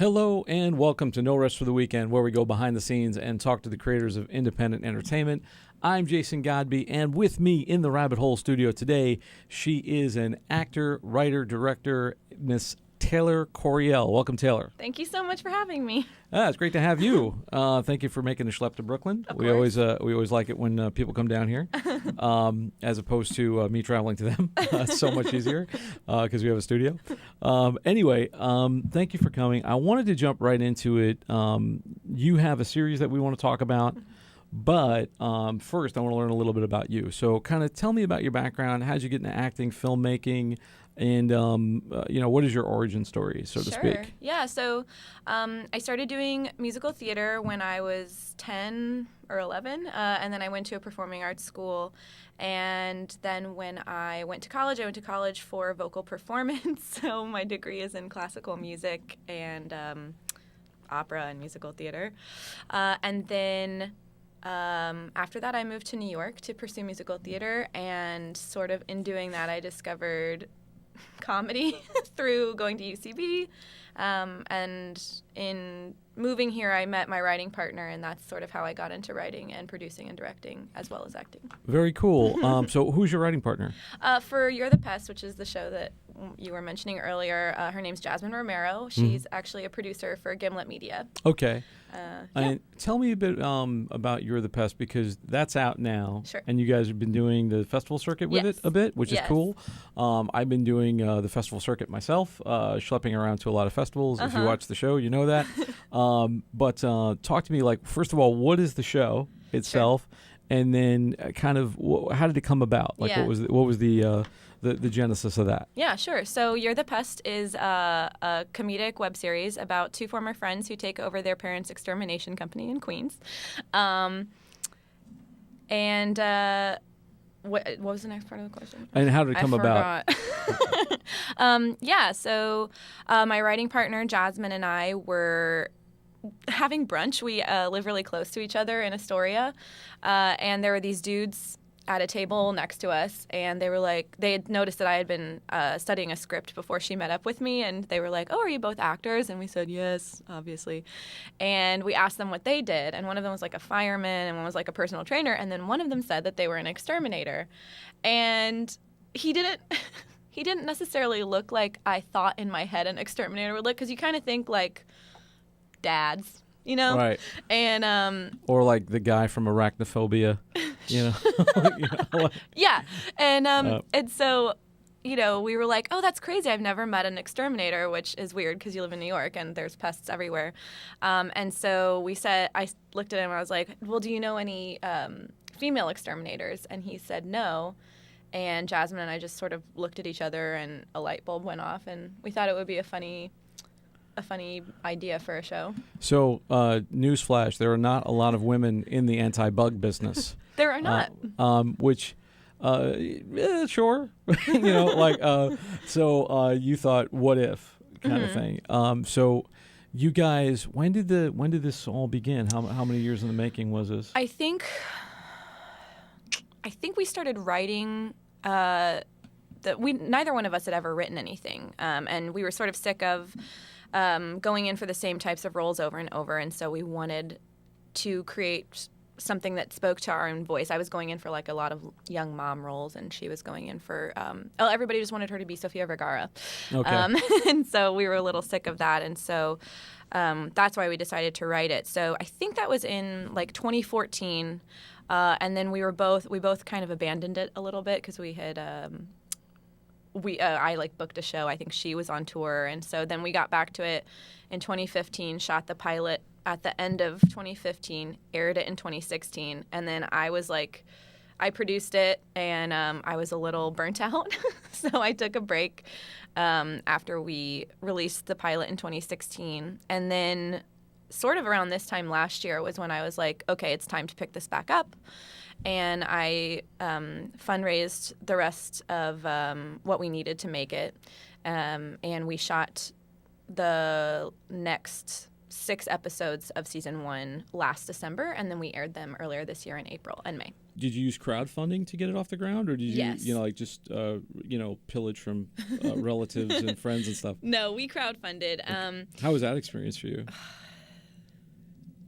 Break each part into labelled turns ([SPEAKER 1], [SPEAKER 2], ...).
[SPEAKER 1] Hello and welcome to No Rest for the Weekend, where we go behind the scenes and talk to the creators of independent entertainment. I'm Jason Godbey, and with me in the Rabbit Hole studio today, she is an actor, writer, director, Miss Taylor Coriell. Welcome, Taylor.
[SPEAKER 2] Thank you so much for having me.
[SPEAKER 1] It's great to have you. Thank you for making the schlep to Brooklyn.
[SPEAKER 2] Of
[SPEAKER 1] we
[SPEAKER 2] course.
[SPEAKER 1] always like it when people come down here, as opposed to me traveling to them. It's so much easier because we have a studio. Anyway, thank you for coming. I wanted to jump right into it. You have a series that we want to talk about. But first, I want to learn a little bit about you. So kind of tell me about your background. How did you get into acting, filmmaking, and, what is your origin story, so to speak?
[SPEAKER 2] Yeah, so I started doing musical theater when I was 10 or 11, and then I went to a performing arts school. And then when I went to college for vocal performance. So my degree is in classical music and opera and musical theater. And then after that, I moved to New York to pursue musical theater, and sort of in doing that, I discovered comedy through going to UCB. And in moving here, I met my writing partner, and that's sort of how I got into writing and producing and directing, as well as acting.
[SPEAKER 1] Very cool. So who's your writing partner?
[SPEAKER 2] For You're the Pest, which is the show that you were mentioning earlier, her name's Jasmine Romero. She's actually a producer for Gimlet Media.
[SPEAKER 1] Okay.
[SPEAKER 2] Yeah.
[SPEAKER 1] And tell me a bit about You're the Pest, because that's out now.
[SPEAKER 2] Sure.
[SPEAKER 1] And you guys have been doing the festival circuit with it a bit, which is cool. I've been doing the festival circuit myself, schlepping around to a lot of festivals. If you watch the show, you know that. But talk to me, like, first of all, what is the show itself? Sure. And then kind of how did it come about? Like, what was the genesis of that?
[SPEAKER 2] Yeah, sure. So You're the Pest is a comedic web series about two former friends who take over their parents' extermination company in Queens. What was the next part of the question?
[SPEAKER 1] And how did it come about?
[SPEAKER 2] So my writing partner, Jasmine, and I were having brunch. We live really close to each other in Astoria. And there were these dudes at a table next to us, and they were like, they had noticed that I had been studying a script before she met up with me, and they were like, "Oh, are you both actors?" And we said, "Yes, obviously." And we asked them what they did, and one of them was like a fireman, and one was like a personal trainer, and then one of them said that they were an exterminator. And he didn't necessarily look like I thought in my head an exterminator would look, because you kind of think like dads, you know?
[SPEAKER 1] Right.
[SPEAKER 2] And
[SPEAKER 1] or like the guy from Arachnophobia, you know?
[SPEAKER 2] Yeah. And so, we were like, "Oh, that's crazy. I've never met an exterminator," which is weird because you live in New York and there's pests everywhere. And so I looked at him and I was like, "Well, do you know any female exterminators?" And he said no. And Jasmine and I just sort of looked at each other, and a light bulb went off, and we thought it would be a funny idea for a show.
[SPEAKER 1] So, newsflash, there are not a lot of women in the anti-bug business.
[SPEAKER 2] There are not.
[SPEAKER 1] Which, sure. So you thought, what if kind of thing. So you guys, when did this all begin? How many years in the making was this?
[SPEAKER 2] I think we started writing neither one of us had ever written anything. And we were sort of sick of going in for the same types of roles over and over, and so we wanted to create something that spoke to our own voice. I was going in for like a lot of young mom roles, and she was going in for everybody just wanted her to be Sofia Vergara.
[SPEAKER 1] Okay.
[SPEAKER 2] And so we were a little sick of that, and so that's why we decided to write it. So I think that was in like 2014, and then we both kind of abandoned it a little bit because we had I booked a show. I think she was on tour, and so then we got back to it in 2015, shot the pilot at the end of 2015, aired it in 2016, and then I produced it, and I was a little burnt out, so I took a break after we released the pilot in 2016, and then sort of around this time last year was when I was like, okay, it's time to pick this back up. And I fundraised the rest of what we needed to make it. And we shot the next 6 episodes of season 1 last December, and then we aired them earlier this year in April and May.
[SPEAKER 1] did you use crowdfunding to get it off the ground, or did you,
[SPEAKER 2] Yes.
[SPEAKER 1] like just, pillage from relatives and friends and stuff?
[SPEAKER 2] No, we crowdfunded.
[SPEAKER 1] How was that experience for you?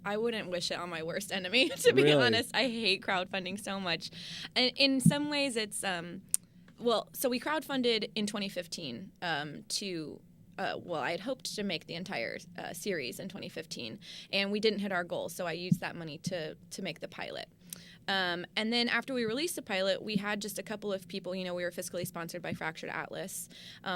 [SPEAKER 2] I wouldn't wish it on my worst enemy, to be
[SPEAKER 1] Really?
[SPEAKER 2] honest. I hate crowdfunding so much. And in some ways it's, so we crowdfunded in 2015 I had hoped to make the entire series in 2015, and we didn't hit our goal, so I used that money to make the pilot. And then after we released the pilot, we had just a couple of people, we were fiscally sponsored by Fractured Atlas.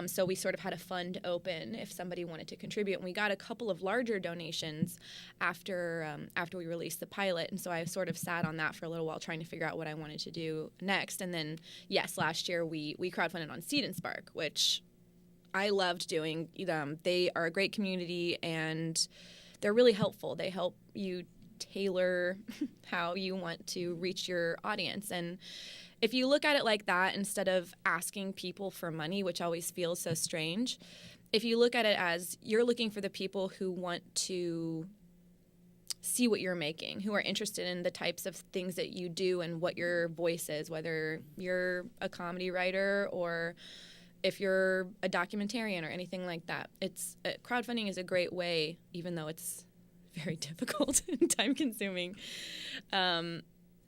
[SPEAKER 2] So we sort of had a fund open if somebody wanted to contribute. And we got a couple of larger donations after we released the pilot. And so I sort of sat on that for a little while trying to figure out what I wanted to do next. And then, yes, last year we crowdfunded on Seed and Spark, which I loved doing. They are a great community, and they're really helpful. They help you tailor how you want to reach your audience. And if you look at it like that, instead of asking people for money, which always feels so strange, if you look at it as you're looking for the people who want to see what you're making, who are interested in the types of things that you do and what your voice is, whether you're a comedy writer or if you're a documentarian or anything like that. Crowdfunding is a great way, even though it's very difficult and time-consuming.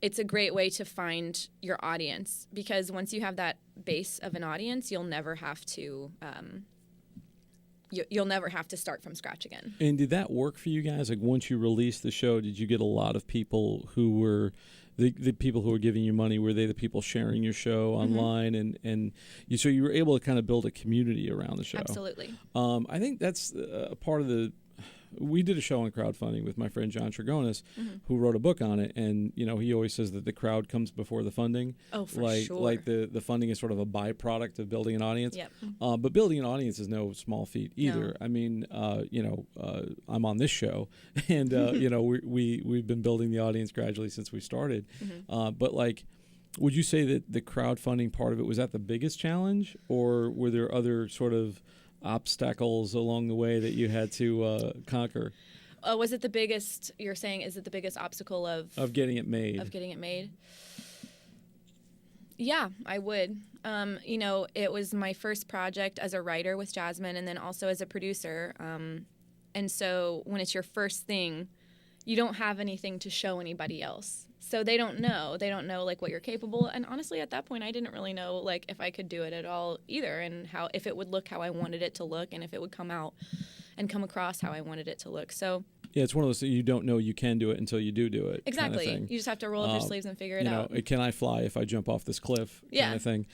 [SPEAKER 2] It's a great way to find your audience, because once you have that base of an audience, you'll never have to you'll never have to start from scratch again.
[SPEAKER 1] And did that work for you guys? Like, once you released the show, did you get a lot of people who were the people who were giving you money? Were they the people sharing your show online? And so you were able to kind of build a community around the show?
[SPEAKER 2] Absolutely.
[SPEAKER 1] I think that's a part of the... We did a show on crowdfunding with my friend John Trigonis, who wrote a book on it, and he always says that the crowd comes before the funding.
[SPEAKER 2] Oh, for sure.
[SPEAKER 1] Like the funding is sort of a byproduct of building an audience.
[SPEAKER 2] Yep.
[SPEAKER 1] But building an audience is no small feat either.
[SPEAKER 2] No.
[SPEAKER 1] I mean, I'm on this show, and we've been building the audience gradually since we started. But like, would you say that the crowdfunding part of it, was that the biggest challenge, or were there other sort of obstacles along the way that you had to conquer?
[SPEAKER 2] Was it the biggest? You're saying, is it the biggest obstacle of
[SPEAKER 1] getting it made?
[SPEAKER 2] Of getting it made. Yeah, I would. It was my first project as a writer with Jasmine, and then also as a producer. And so when it's your first thing, you don't have anything to show anybody else. So they don't know. They don't know like what you're capable. And honestly, at that point, I didn't really know like if I could do it at all either, and if it would look how I wanted it to look, and if it would come out and come across how I wanted it to look. So
[SPEAKER 1] yeah, it's one of those things you don't know you can do it until you do it.
[SPEAKER 2] Exactly.
[SPEAKER 1] Kind of thing.
[SPEAKER 2] You just have to roll up your sleeves and figure it out.
[SPEAKER 1] Can I fly if I jump off this cliff?
[SPEAKER 2] Yeah.
[SPEAKER 1] Kind of thing.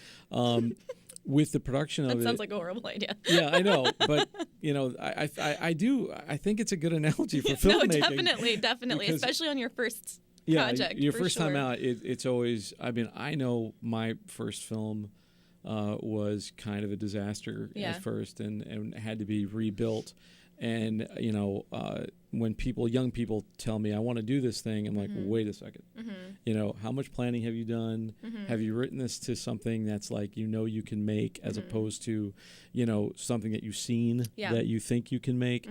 [SPEAKER 1] With the production of it,
[SPEAKER 2] that sounds like a horrible idea.
[SPEAKER 1] Yeah, I know, but I think it's a good analogy for filmmaking.
[SPEAKER 2] No, definitely,
[SPEAKER 1] because,
[SPEAKER 2] especially on your first project.
[SPEAKER 1] Your first time out, it's always. I mean, I know my first film was kind of a disaster at first, and had to be rebuilt. And when young people tell me I want to do this thing, I'm like, wait a second. How much planning have you done? Have you written this to something that's like you can make, as opposed to something that you've seen that you think you can make?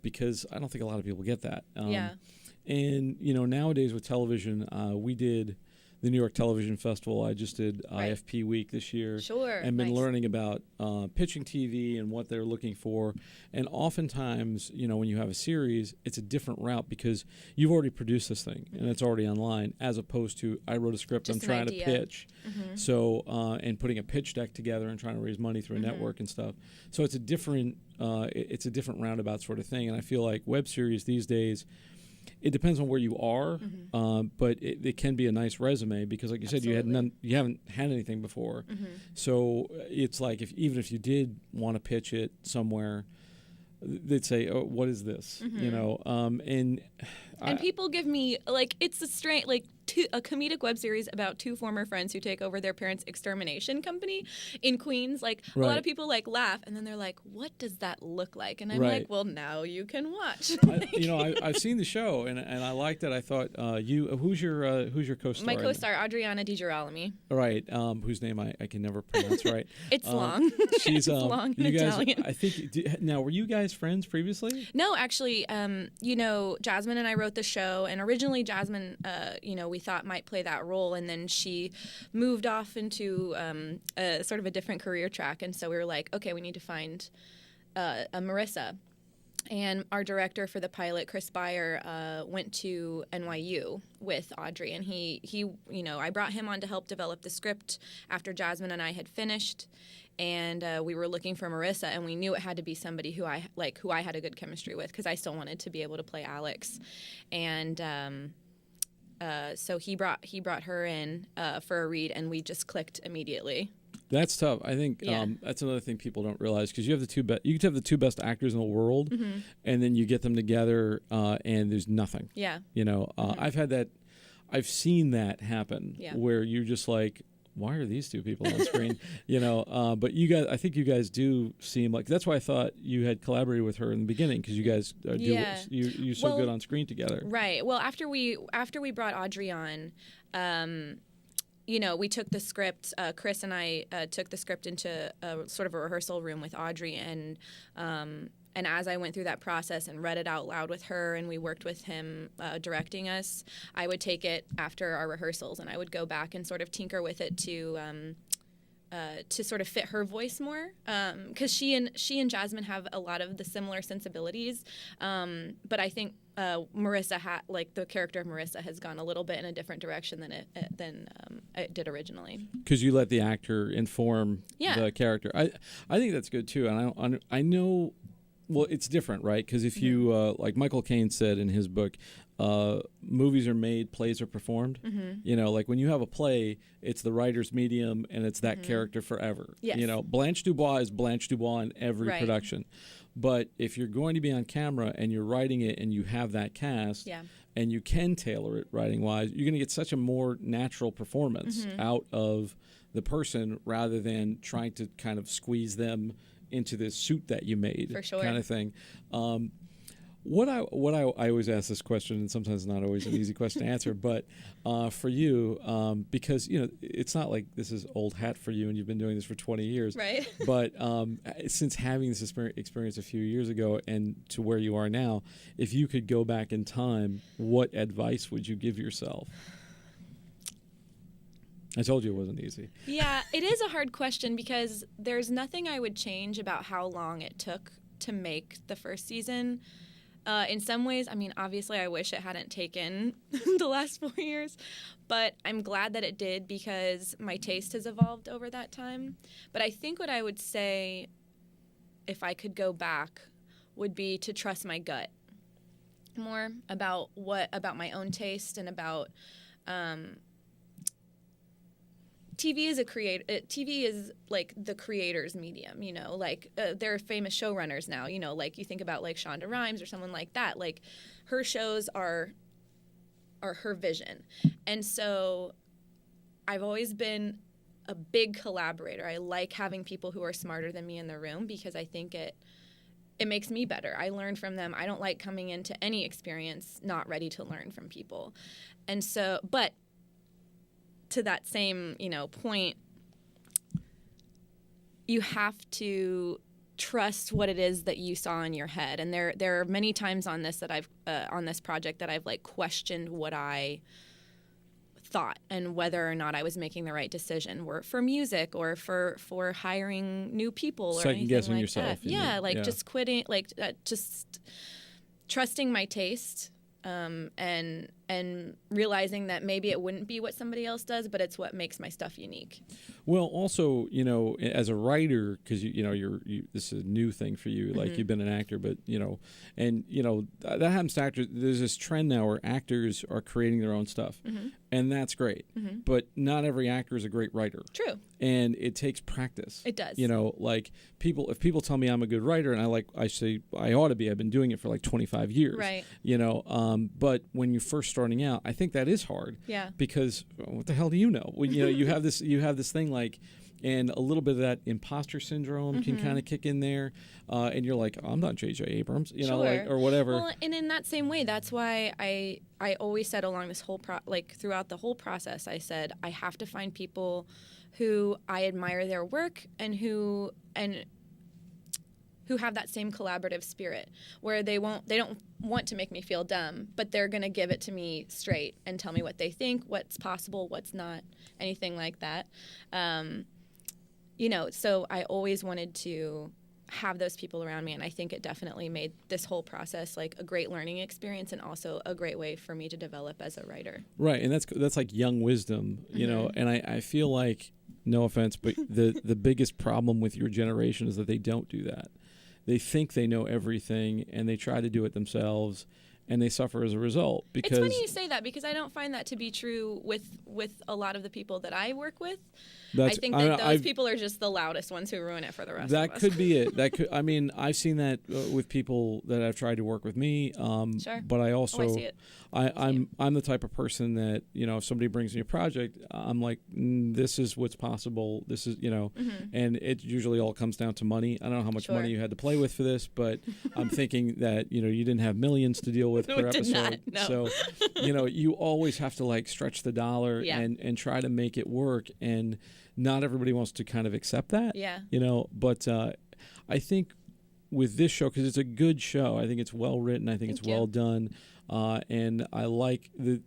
[SPEAKER 1] Because I don't think a lot of people get that. And nowadays with television, we did the New York Television Festival. I just did IFP Week this year.
[SPEAKER 2] Sure.
[SPEAKER 1] And been learning about pitching TV and what they're looking for. And oftentimes, when you have a series, it's a different route because you've already produced this thing and it's already online, as opposed to I wrote a script,
[SPEAKER 2] just
[SPEAKER 1] I'm trying to pitch. So, and putting a pitch deck together and trying to raise money through a network and stuff. So it's a different roundabout sort of thing. And I feel like web series these days, it depends on where you are, but it can be a nice resume because, like you said, you haven't had anything before. So it's like even if you did want to pitch it somewhere, they'd say, "Oh, what is this?"
[SPEAKER 2] And people give me it's a comedic web series about two former friends who take over their parents' extermination company in Queens. A lot of people laugh, and then they're like, "What does that look like?" And I'm like, "Well, now you can watch."
[SPEAKER 1] I've seen the show, and I liked it. I thought who's your co-star?
[SPEAKER 2] My co-star Adriana Di Girolami.
[SPEAKER 1] Right, whose name I can never pronounce right.
[SPEAKER 2] It's long.
[SPEAKER 1] She's
[SPEAKER 2] it's long in
[SPEAKER 1] Italian. I think now, were you guys friends previously?
[SPEAKER 2] No, actually, Jasmine and I wrote the show, and originally Jasmine, we thought might play that role. And then she moved off into a sort of a different career track. And so we were like, okay, we need to find a Marissa. And our director for the pilot, Chris Beyer, went to NYU with Audrey, and he, I brought him on to help develop the script after Jasmine and I had finished, and we were looking for Marissa, and we knew it had to be somebody who I had a good chemistry with, because I still wanted to be able to play Alex, and so he brought her in for a read, and we just clicked immediately.
[SPEAKER 1] That's tough. I think that's another thing people don't realize, because you have you could have the two best actors in the world, and then you get them together, and there's nothing. Yeah. I've seen that happen where you're just like, why are these two people on screen? But you guys, I think you guys do seem like, that's why I thought you had collaborated with her in the beginning, because you guys you're so good on screen together.
[SPEAKER 2] Right. Well, after we brought Audrey on. We took the script, Chris and I took the script into a sort of a rehearsal room with Audrey, and as I went through that process and read it out loud with her, and we worked with him directing us, I would take it after our rehearsals, and I would go back and sort of tinker with it to sort of fit her voice more, because she and Jasmine have a lot of the similar sensibilities, but I think Marissa the character of Marissa has gone a little bit in a different direction than it did originally.
[SPEAKER 1] Because you let the actor inform the character. I think that's good too, and I know. Well, it's different, right? Because if you like Michael Caine said in his book, movies are made, plays are performed. Like when you have a play, it's the writer's medium, and it's that character forever. Yes. Blanche Dubois is Blanche Dubois in every production. But if you're going to be on camera and you're writing it and you have that cast, and you can tailor it writing-wise, you're going to get such a more natural performance out of the person, rather than trying to kind of squeeze them into this suit that you made,
[SPEAKER 2] for sure,
[SPEAKER 1] kind of thing. What I always ask this question, and sometimes not always an easy question to answer, but for you, because it's not like this is old hat for you, and you've been doing this for 20 years,
[SPEAKER 2] right?
[SPEAKER 1] But since having this experience a few years ago and to where you are now, if you could go back in time, what advice would you give yourself? I told you it wasn't easy.
[SPEAKER 2] Yeah, it is a hard question, because there's nothing I would change about how long it took to make the first season. In some ways, I mean, obviously I wish it hadn't taken the last 4 years, but I'm glad that it did, because my taste has evolved over that time. But I think what I would say, if I could go back, would be to trust my gut more about my own taste, and about TV is TV is like the creator's medium, there are famous showrunners now, like you think about like Shonda Rhimes or someone like that, like her shows are her vision. And so I've always been a big collaborator. I like having people who are smarter than me in the room, because I think it makes me better. I learn from them. I don't like coming into any experience not ready to learn from people. And so, but to that same, point, you have to trust what it is that you saw in your head. And there are many times on this that I've on this project that I've like questioned what I thought and whether or not I was making the right decision, for music or for hiring new people or anything like
[SPEAKER 1] yourself,
[SPEAKER 2] that. Yeah, just quitting, just trusting my taste. And realizing that maybe it wouldn't be what somebody else does, but it's what makes my stuff unique.
[SPEAKER 1] Well, also, as a writer, because this is a new thing for you. Like you've been an actor, but that happens to actors. There's this trend now where actors are creating their own stuff, and that's great. But not every actor is a great writer.
[SPEAKER 2] True.
[SPEAKER 1] And it takes practice.
[SPEAKER 2] It does.
[SPEAKER 1] Like if people tell me I'm a good writer, and I say I ought to be. I've been doing it for like 25 years.
[SPEAKER 2] Right.
[SPEAKER 1] But when you're first starting out, I think that is hard.
[SPEAKER 2] Yeah.
[SPEAKER 1] Because what the hell do you know? You have this thing like, and a little bit of that imposter syndrome can kind of kick in there, and you're like, I'm not J.J. Abrams,
[SPEAKER 2] sure.
[SPEAKER 1] or whatever.
[SPEAKER 2] Well, and in that same way, that's why I always said along this whole throughout the whole process, I said I have to find people who I admire their work and who have that same collaborative spirit, where they don't want to make me feel dumb, but they're going to give it to me straight and tell me what they think, what's possible, what's not, anything like that. So I always wanted to have those people around me, and I think it definitely made this whole process like a great learning experience and also a great way for me to develop as a writer.
[SPEAKER 1] Right, and that's like young wisdom, you know, and I feel like, no offense, but the biggest problem with your generation is that they don't do that. They think they know everything, and they try to do it themselves, and they suffer as a result. Because
[SPEAKER 2] it's funny you say that, because I don't find that to be true with a lot of the people that I work with. I think that those people are just the loudest ones who ruin it for the rest of us.
[SPEAKER 1] That could be it. I mean, I've seen that with people that have tried to work with me.
[SPEAKER 2] Sure.
[SPEAKER 1] But I also,
[SPEAKER 2] I see it.
[SPEAKER 1] I'm the type of person that, you know, if somebody brings me a project, I'm like, this is what's possible. This is, you know, and it usually all comes down to money. I don't know how much money you had to play with for this, but I'm thinking that, you know, you didn't have millions to deal with per episode.
[SPEAKER 2] Not, no.
[SPEAKER 1] So, you know, you always have to like stretch the dollar and try to make it work. And not everybody wants to kind of accept that.
[SPEAKER 2] Yeah.
[SPEAKER 1] You know, but I think with this show, because it's a good show, I think it's well written. I think it's well done. And I like the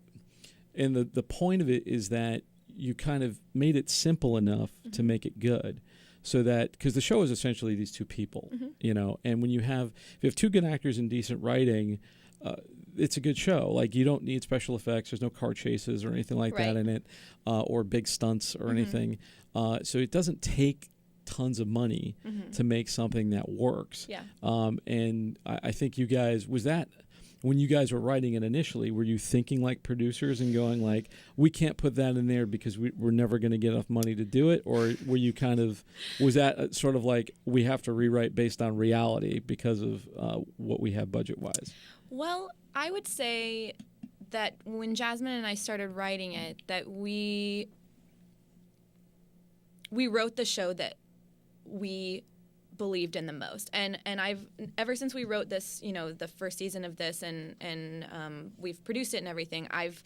[SPEAKER 1] point of it is that you kind of made it simple enough to make it good, so that, because the show is essentially these two people, you know, and when if you have two good actors and decent writing, it's a good show. Like, you don't need special effects. There's no car chases or anything like that in it, or big stunts or anything. So it doesn't take tons of money to make something that works.
[SPEAKER 2] Yeah.
[SPEAKER 1] And I think you guys, when you guys were writing it initially, were you thinking like producers and going like, we can't put that in there because we're never going to get enough money to do it? Or were you was that sort of like, we have to rewrite based on reality because of what we have budget-wise?
[SPEAKER 2] Well, I would say that when Jasmine and I started writing it, that we wrote the show that we believed in the most, and I've, ever since we wrote this, you know, the first season of this, and we've produced it and everything, I've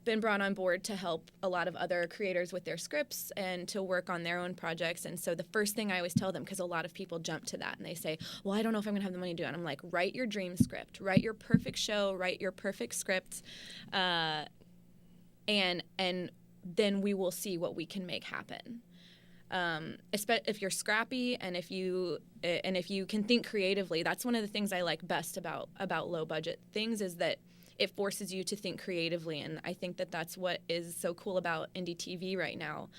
[SPEAKER 2] been brought on board to help a lot of other creators with their scripts and to work on their own projects. And so the first thing I always tell them, because a lot of people jump to that and they say, well, I don't know if I'm gonna have the money to do it, and I'm like, write your dream script, write your perfect show, write your perfect script, and then we will see what we can make happen. If you're scrappy and if you can think creatively, that's one of the things I like best about low budget things, is that it forces you to think creatively. And I think that that's what is so cool about indie TV right now.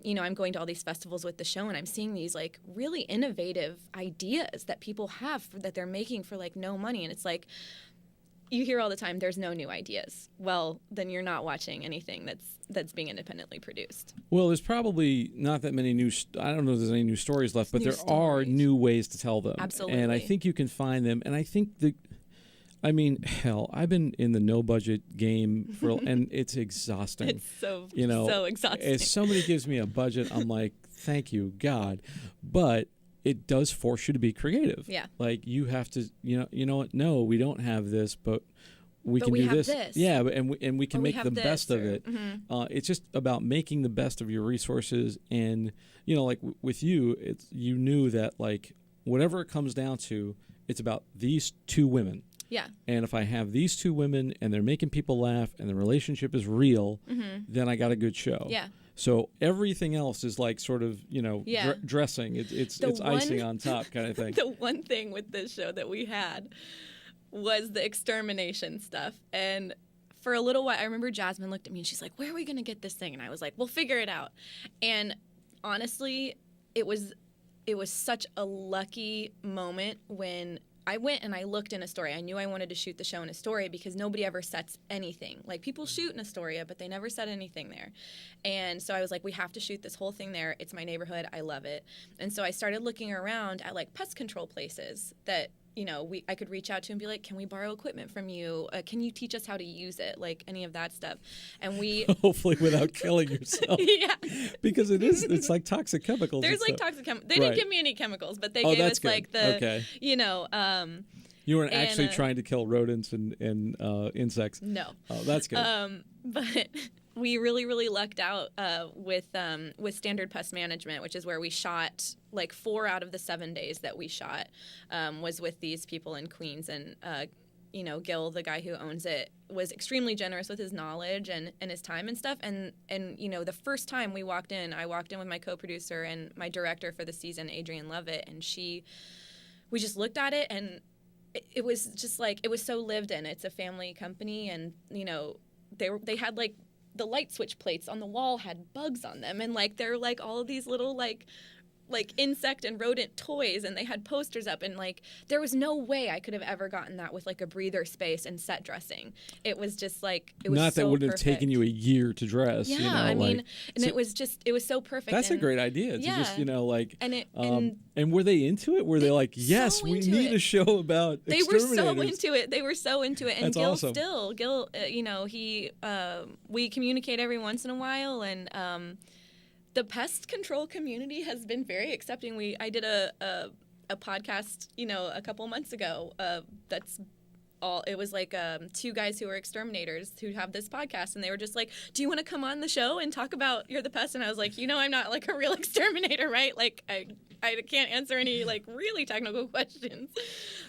[SPEAKER 2] You know, I'm going to all these festivals with the show, and I'm seeing these like really innovative ideas that people have that they're making for like no money. And it's like, you hear all the time, there's no new ideas. Well, then you're not watching anything that's being independently produced.
[SPEAKER 1] Well, there's probably not that many I don't know if there's any new stories left, but there are new ways to tell them.
[SPEAKER 2] Absolutely.
[SPEAKER 1] And I think you can find them. And I think hell, I've been in the no budget game and it's exhausting.
[SPEAKER 2] It's so exhausting.
[SPEAKER 1] As somebody gives me a budget, I'm like, thank you, God. But it does force you to be creative.
[SPEAKER 2] Yeah.
[SPEAKER 1] Like, you have to, you know what? No, we don't have this, but we can do
[SPEAKER 2] have
[SPEAKER 1] this.
[SPEAKER 2] This.
[SPEAKER 1] Yeah, and we can make the best of it. It's just about making the best of your resources. And, you know, like with you, you knew that, like, whatever it comes down to, it's about these two women.
[SPEAKER 2] Yeah.
[SPEAKER 1] And if I have these two women and they're making people laugh and the relationship is real, then I got a good show.
[SPEAKER 2] Yeah.
[SPEAKER 1] So everything else is like sort of, you know, dressing. It's icing on top kind of thing.
[SPEAKER 2] The one thing with this show that we had was the extermination stuff. And for a little while, I remember Jasmine looked at me and she's like, where are we going to get this thing? And I was like, we'll figure it out. And honestly, it was such a lucky moment when I went and I looked in Astoria. I knew I wanted to shoot the show in Astoria because nobody ever sets anything. Like, people shoot in Astoria, but they never set anything there. And so I was like, we have to shoot this whole thing there. It's my neighborhood. I love it. And so I started looking around at, like, pest control places that, you know, I could reach out to and be like, can we borrow equipment from you? Can you teach us how to use it? Like, any of that stuff. And we...
[SPEAKER 1] Hopefully without killing yourself.
[SPEAKER 2] Yeah.
[SPEAKER 1] Because it's like toxic chemicals.
[SPEAKER 2] There's like toxic chemicals. They didn't give me any chemicals, but they gave us
[SPEAKER 1] good.
[SPEAKER 2] like the, you know,
[SPEAKER 1] You weren't
[SPEAKER 2] And,
[SPEAKER 1] actually trying to kill rodents and insects.
[SPEAKER 2] No.
[SPEAKER 1] Oh, that's good.
[SPEAKER 2] But we really lucked out with Standard Pest Management, which is where we shot, like 4 out of the 7 days that we shot was with these people in Queens. And, Gil, the guy who owns it, was extremely generous with his knowledge and his time and stuff. And the first time I walked in with my co-producer and my director for the season, Adrienne Levitt, and we just looked at it, and it was just like, it was so lived in. It's a family company, and, they had, like, the light switch plates on the wall had bugs on them, and, like, they're, like, all of these little, like insect and rodent toys, and they had posters up, and, like, there was no way I could have ever gotten that with, like, a breather space and set dressing. It was just, like, it was
[SPEAKER 1] not that
[SPEAKER 2] so
[SPEAKER 1] would have
[SPEAKER 2] perfect.
[SPEAKER 1] taken you a year to dress.
[SPEAKER 2] Yeah, I mean, and it was so perfect.
[SPEAKER 1] That's
[SPEAKER 2] and,
[SPEAKER 1] a great idea. To just, like, and were they into it? Were they like, yes,
[SPEAKER 2] so
[SPEAKER 1] we need a show about exterminators?
[SPEAKER 2] They were so into it. And
[SPEAKER 1] That's
[SPEAKER 2] Gil
[SPEAKER 1] awesome.
[SPEAKER 2] Gil, we communicate every once in a while, and the pest control community has been very accepting. I did a podcast, a couple months ago. That's all. It was like 2 guys who were exterminators who have this podcast, and they were just like, "Do you want to come on the show and talk about You're the Pest?" And I was like, I'm not like a real exterminator, right? Like I can't answer any like really technical questions.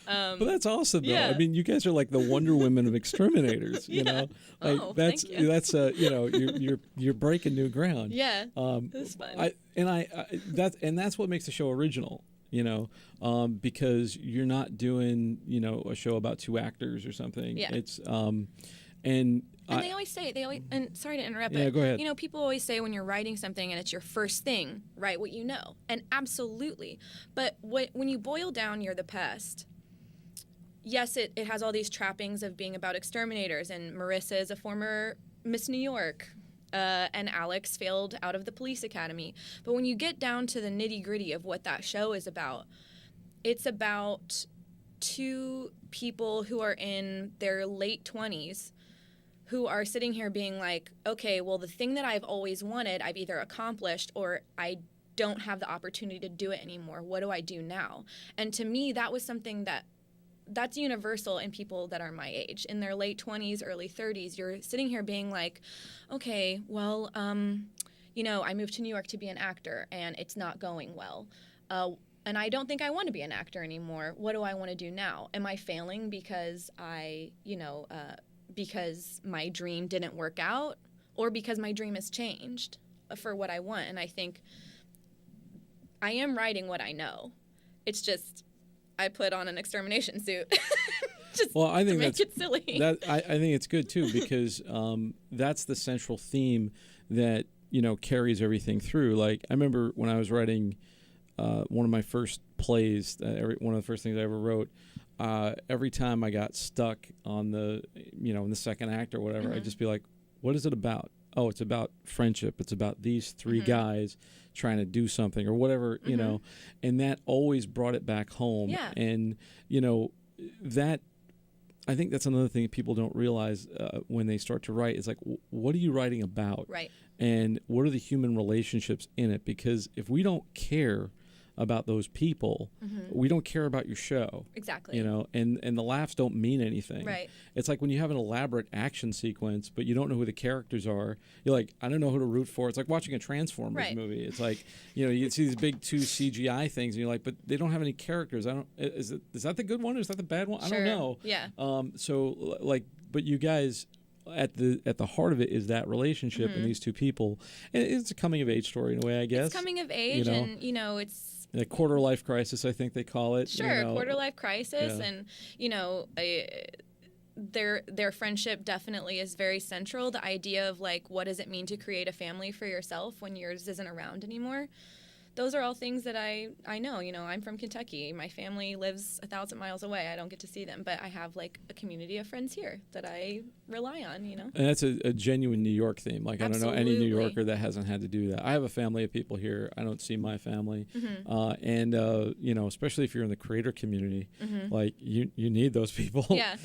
[SPEAKER 1] But that's awesome, though.
[SPEAKER 2] Yeah.
[SPEAKER 1] I mean, you guys are like the Wonder Women of exterminators. You know, like
[SPEAKER 2] thank you.
[SPEAKER 1] that's you're breaking new ground.
[SPEAKER 2] Yeah, it's fun.
[SPEAKER 1] That's what makes the show original. Because you're not doing a show about 2 actors or something.
[SPEAKER 2] Yeah.
[SPEAKER 1] It's
[SPEAKER 2] And they always say, and sorry to interrupt,
[SPEAKER 1] yeah,
[SPEAKER 2] but
[SPEAKER 1] go ahead.
[SPEAKER 2] People always say when you're writing something and it's your first thing, write what you know. And absolutely. But when you boil down You're the Pest, yes, it has all these trappings of being about exterminators, and Marissa is a former Miss New York, and Alex failed out of the police academy. But when you get down to the nitty-gritty of what that show is about, it's about 2 people who are in their late 20s who are sitting here being like, okay, well, the thing that I've always wanted, I've either accomplished or I don't have the opportunity to do it anymore. What do I do now? And to me, that was something that's universal in people that are my age. In their late 20s, early 30s, you're sitting here being like, okay, well, I moved to New York to be an actor, and it's not going well. And I don't think I want to be an actor anymore. What do I want to do now? Am I failing because because my dream didn't work out, or because my dream has changed for what I want? And I think I am writing what I know. It's just I put on an extermination suit.
[SPEAKER 1] I think
[SPEAKER 2] make it silly.
[SPEAKER 1] I think it's good too, because that's the central theme that carries everything through. Like, I remember when I was writing one of my first plays, one of the first things I ever wrote. Every time I got stuck on the in the second act or whatever,
[SPEAKER 2] Mm-hmm.
[SPEAKER 1] I'd just be like, "What is it about?" Oh, it's about friendship. It's about these 3
[SPEAKER 2] Mm-hmm.
[SPEAKER 1] guys trying to do something or whatever, and that always brought it back home.
[SPEAKER 2] Yeah.
[SPEAKER 1] And that, I think that's another thing people don't realize when they start to write. Is like, what are you writing about?
[SPEAKER 2] Right.
[SPEAKER 1] And what are the human relationships in it? Because if we don't care about those people, we don't care about your show.
[SPEAKER 2] Exactly.
[SPEAKER 1] And the laughs don't mean anything.
[SPEAKER 2] Right.
[SPEAKER 1] It's like when you have an elaborate action sequence, but you don't know who the characters are. You're like, I don't know who to root for. It's like watching a Transformers movie. It's like, you see these big 2 CGI things, and you're like, but they don't have any characters. Is that the good one or is that the bad one?
[SPEAKER 2] Sure.
[SPEAKER 1] I don't know.
[SPEAKER 2] Yeah.
[SPEAKER 1] So like, but you guys, at the heart of it is that relationship and these 2 people, and it's a coming of age story in a way, I guess.
[SPEAKER 2] It's coming of age, and it's
[SPEAKER 1] a quarter life crisis, I think they call it.
[SPEAKER 2] Sure, quarter life crisis, and their friendship definitely is very central. The idea of like, what does it mean to create a family for yourself when yours isn't around anymore? Those are all things that I know. I'm from Kentucky. My family lives 1,000 miles away. I don't get to see them, but I have like a community of friends here that I rely on. And
[SPEAKER 1] that's a genuine New York theme. Like,
[SPEAKER 2] Absolutely.
[SPEAKER 1] I don't know any New Yorker that hasn't had to do that. I have a family of people here. I don't see my family, and especially if you're in the creator community, like you need those people.
[SPEAKER 2] Yeah.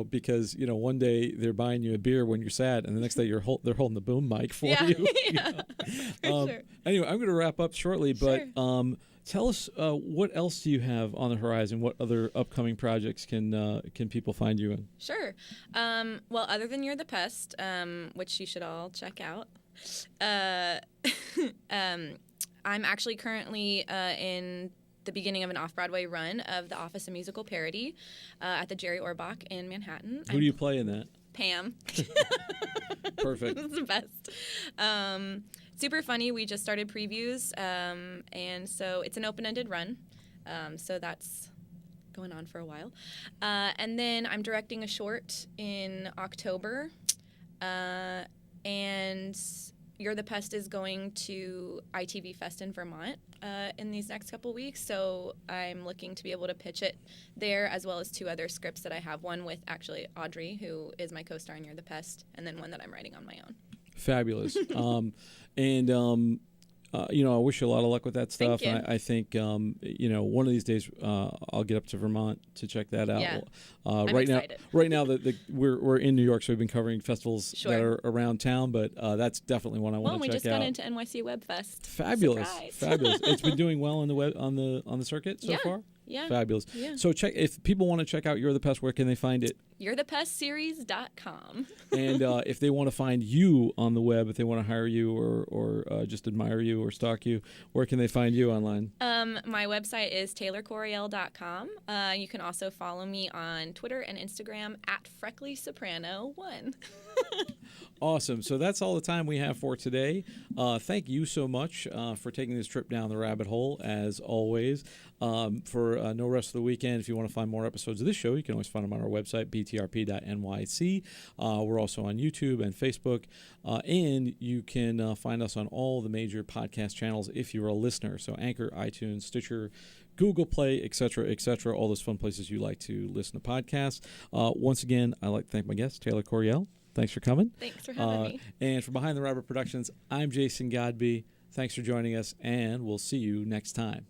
[SPEAKER 1] Because one day they're buying you a beer when you're sad, and the next day they're holding the boom mic for you.
[SPEAKER 2] Yeah. For sure.
[SPEAKER 1] Anyway, I'm going to wrap up shortly, but
[SPEAKER 2] Sure.
[SPEAKER 1] Tell us what else do you have on the horizon? What other upcoming projects can people find you in?
[SPEAKER 2] Sure. Well, other than You're the Pest, which you should all check out, I'm actually currently in the beginning of an off-Broadway run of The Office, a musical parody, at the Jerry Orbach in Manhattan.
[SPEAKER 1] Who do you play in that?
[SPEAKER 2] Pam.
[SPEAKER 1] Perfect.
[SPEAKER 2] It's the best. Super funny. We just started previews, and so it's an open-ended run. So that's going on for a while. And then I'm directing a short in October, and You're the Pest is going to ITV Fest in Vermont in these next couple weeks, so I'm looking to be able to pitch it there, as well as 2 other scripts that I have, one with actually Audrey, who is my co-star in You're the Pest, and then one that I'm writing on my own.
[SPEAKER 1] Fabulous. I wish you a lot of luck with that stuff.
[SPEAKER 2] Thank you.
[SPEAKER 1] And I think, one of these days I'll get up to Vermont to check that out.
[SPEAKER 2] Yeah.
[SPEAKER 1] I'm
[SPEAKER 2] excited.
[SPEAKER 1] Right now, we're in New York, so we've been covering festivals
[SPEAKER 2] Sure.
[SPEAKER 1] that are around town. But that's definitely one I want to check out.
[SPEAKER 2] Well, we just got into NYC Web Fest.
[SPEAKER 1] Fabulous,
[SPEAKER 2] Surprise.
[SPEAKER 1] fabulous. It's been doing well on the web on the circuit so far.
[SPEAKER 2] Yeah.
[SPEAKER 1] Fabulous.
[SPEAKER 2] Yeah.
[SPEAKER 1] So if people want to check out You're the Pest, where can they find it?
[SPEAKER 2] You'reThePestSeries.com.
[SPEAKER 1] And if they want to find you on the web, if they want to hire you or just admire you or stalk you, where can they find you online?
[SPEAKER 2] My website is TaylorCoriell.com. You can also follow me on Twitter and Instagram at FrecklySoprano1.
[SPEAKER 1] Awesome. So that's all the time we have for today. Thank you so much for taking this trip down the rabbit hole, as always. For No Rest of the Weekend, if you want to find more episodes of this show, you can always find them on our website, btrp.nyc. We're also on YouTube and Facebook. And you can find us on all the major podcast channels if you're a listener. So Anchor, iTunes, Stitcher, Google Play, etc., all those fun places you like to listen to podcasts. Once again, I'd like to thank my guest, Taylor Coriell. Thanks for coming.
[SPEAKER 2] Thanks for having me.
[SPEAKER 1] And from Behind the Rabbit Productions, I'm Jason Godbey. Thanks for joining us, and we'll see you next time.